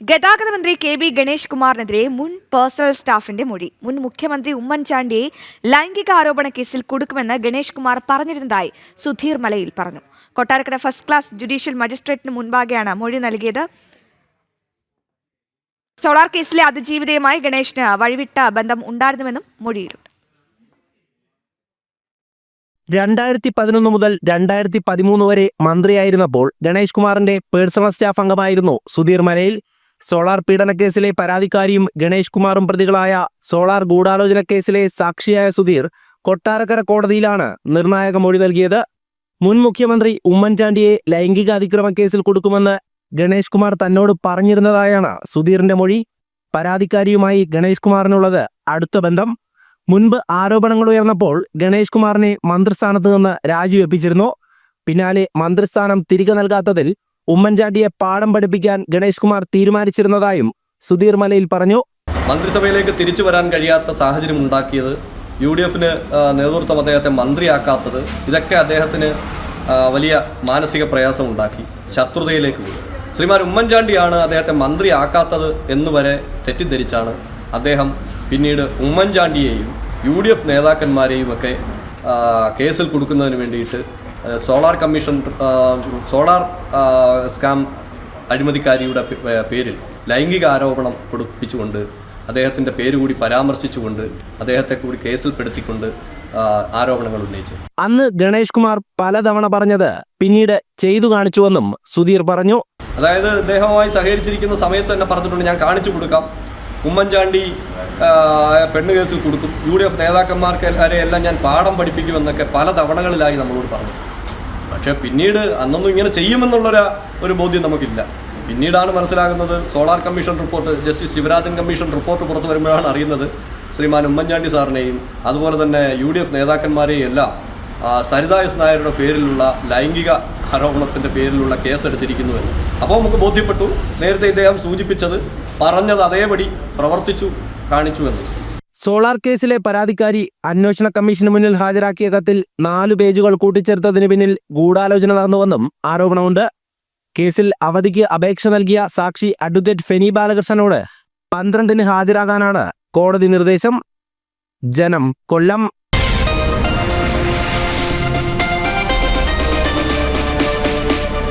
ഗതാഗത മന്ത്രി കെ.ബി. ഗണേഷ് കുമാറിനെതിരെ മുൻ പേഴ്സണൽ സ്റ്റാഫിന്റെ മൊഴി. മുൻ മുഖ്യമന്ത്രി ഉമ്മൻചാണ്ടിയെ ലൈംഗിക ആരോപണ കേസിൽ കൊടുക്കുമെന്ന് ഗണേഷ് കുമാർ പറഞ്ഞിരുന്നതായി സുധീർ മലയിൽ പറഞ്ഞു. കൊട്ടാരക്കര ഫസ്റ്റ് ക്ലാസ് ജുഡീഷ്യൽ മജിസ്ട്രേറ്റിന് മുൻപാകെയാണ് മൊഴി നൽകിയത്. സോളാർ കേസിലെ അതിജീവിതയുമായി ഗണേഷിന് വഴിവിട്ട ബന്ധം ഉണ്ടായിരുന്നുവെന്നും മൊഴിയിലുണ്ട്. 2011 മുതൽ 2013 വരെ മന്ത്രിയായിരുന്നപ്പോൾ ഗണേഷ് കുമാറിന്റെ പേഴ്സണൽ സ്റ്റാഫ് അംഗമായിരുന്നു സുധീർ മലയിൽ. സോളാർ പീഡനക്കേസിലെ പരാതിക്കാരിയും ഗണേഷ് കുമാറും പ്രതികളായ സോളാർ ഗൂഢാലോചന കേസിലെ സാക്ഷിയായ സുധീർ കൊട്ടാരക്കര കോടതിയിലാണ് നിർണായക മൊഴി നൽകിയത്. മുൻ മുഖ്യമന്ത്രി ഉമ്മൻചാണ്ടിയെ ലൈംഗിക അതിക്രമ കേസിൽ കൊടുക്കുമെന്ന് ഗണേഷ് കുമാർ തന്നോട് പറഞ്ഞിരുന്നതായാണ് സുധീറിന്റെ മൊഴി. പരാതിക്കാരിയുമായി ഗണേഷ് കുമാറിനുള്ളത് അടുത്ത ബന്ധം. മുൻപ് ആരോപണങ്ങൾ ഉയർന്നപ്പോൾ ഗണേഷ് കുമാറിനെ മന്ത്രിസ്ഥാനത്ത് നിന്ന് രാജിവെപ്പിച്ചിരുന്നു. പിന്നാലെ മന്ത്രിസ്ഥാനം തിരികെ നൽകാത്തതിൽ ഉമ്മൻചാണ്ടിയെ പാഠം പഠിപ്പിക്കാൻ ഗണേഷ് കുമാർ തീരുമാനിച്ചിരുന്നതായും സുധീർ മലയിൽ പറഞ്ഞു. മന്ത്രിസഭയിലേക്ക് തിരിച്ചു വരാൻ കഴിയാത്ത സാഹചര്യം ഉണ്ടാക്കിയത്, UDF നേതൃത്വം അദ്ദേഹത്തെ മന്ത്രിയാക്കാത്തത്, ഇതൊക്കെ അദ്ദേഹത്തിന് വലിയ മാനസിക പ്രയാസം ഉണ്ടാക്കി. ശത്രുതയിലേക്ക് പോയി. ശ്രീമാൻ ഉമ്മൻചാണ്ടിയാണ് അദ്ദേഹത്തെ മന്ത്രിയാക്കാത്തത് എന്നുവരെ തെറ്റിദ്ധരിച്ചാണ് അദ്ദേഹം പിന്നീട് ഉമ്മൻചാണ്ടിയെയും UDF നേതാക്കന്മാരെയും ഒക്കെ കേസിൽ കൊടുക്കുന്നതിന് വേണ്ടിയിട്ട് സോളാർ സ്കാം അഴിമതിക്കാരിയുടെ പേരിൽ ലൈംഗിക ആരോപണം കൊടുപ്പിച്ചുകൊണ്ട് അദ്ദേഹത്തിൻ്റെ പേര് കൂടി പരാമർശിച്ചുകൊണ്ട് അദ്ദേഹത്തെ കൂടി കേസിൽപ്പെടുത്തിക്കൊണ്ട് ആരോപണങ്ങൾ ഉന്നയിച്ചു. അന്ന് ഗണേഷ് കുമാർ പലതവണ പറഞ്ഞത് പിന്നീട് ചെയ്തു കാണിച്ചുവെന്നും സുധീർ പറഞ്ഞു. അതായത് അദ്ദേഹവുമായി സഹകരിച്ചിരിക്കുന്ന സമയത്ത് തന്നെ പറഞ്ഞിട്ടുണ്ട്, ഞാൻ കാണിച്ചു കൊടുക്കാം, ഉമ്മൻചാണ്ടി പെണ്ണ് കേസിൽ കൊടുക്കും, UDF നേതാക്കന്മാർക്ക് എല്ലാം ഞാൻ പാഠം പഠിപ്പിക്കുമെന്നൊക്കെ പല തവണകളിലായി നമ്മളോട് പറഞ്ഞു. പക്ഷേ പിന്നീട് അന്നൊന്നും ഇങ്ങനെ ചെയ്യുമെന്നുള്ളൊരു ബോധ്യം നമുക്കില്ല. പിന്നീടാണ് മനസ്സിലാകുന്നത്, solar commission report, justice Sivarajan commission report പുറത്തു വരുമ്പോഴാണ് അറിയുന്നത് ശ്രീമാൻ ഉമ്മൻചാണ്ടി സാറിനെയും അതുപോലെ തന്നെ UDF നേതാക്കന്മാരെയും എല്ലാം സരിത എസ് നായരുടെ പേരിലുള്ള ലൈംഗിക ആരോപണത്തിൻ്റെ പേരിലുള്ള കേസെടുത്തിരിക്കുന്നുവെന്ന്. അപ്പോൾ നമുക്ക് ബോധ്യപ്പെട്ടു, നേരത്തെ ഇദ്ദേഹം സൂചിപ്പിച്ചത് പറഞ്ഞത് അതേപടി പ്രവർത്തിച്ചു കാണിച്ചുവെന്ന്. സോളാർ കേസിലെ പരാതിക്കാരി അന്വേഷണ കമ്മീഷന് മുന്നിൽ ഹാജരാക്കിയ കത്തിൽ 4 പേജുകൾ കൂട്ടിച്ചേർത്തതിന് പിന്നിൽ ഗൂഢാലോചന നടന്നുവെന്നും ആരോപണമുണ്ട്. കേസിൽ അവധിക്ക് അപേക്ഷ നൽകിയ സാക്ഷി അഡ്വക്കേറ്റ് ഫെനി ബാലകൃഷ്ണനോട് 12-ന് ഹാജരാകാനാണ് കോടതി നിർദ്ദേശം. ജനം, കൊല്ലം.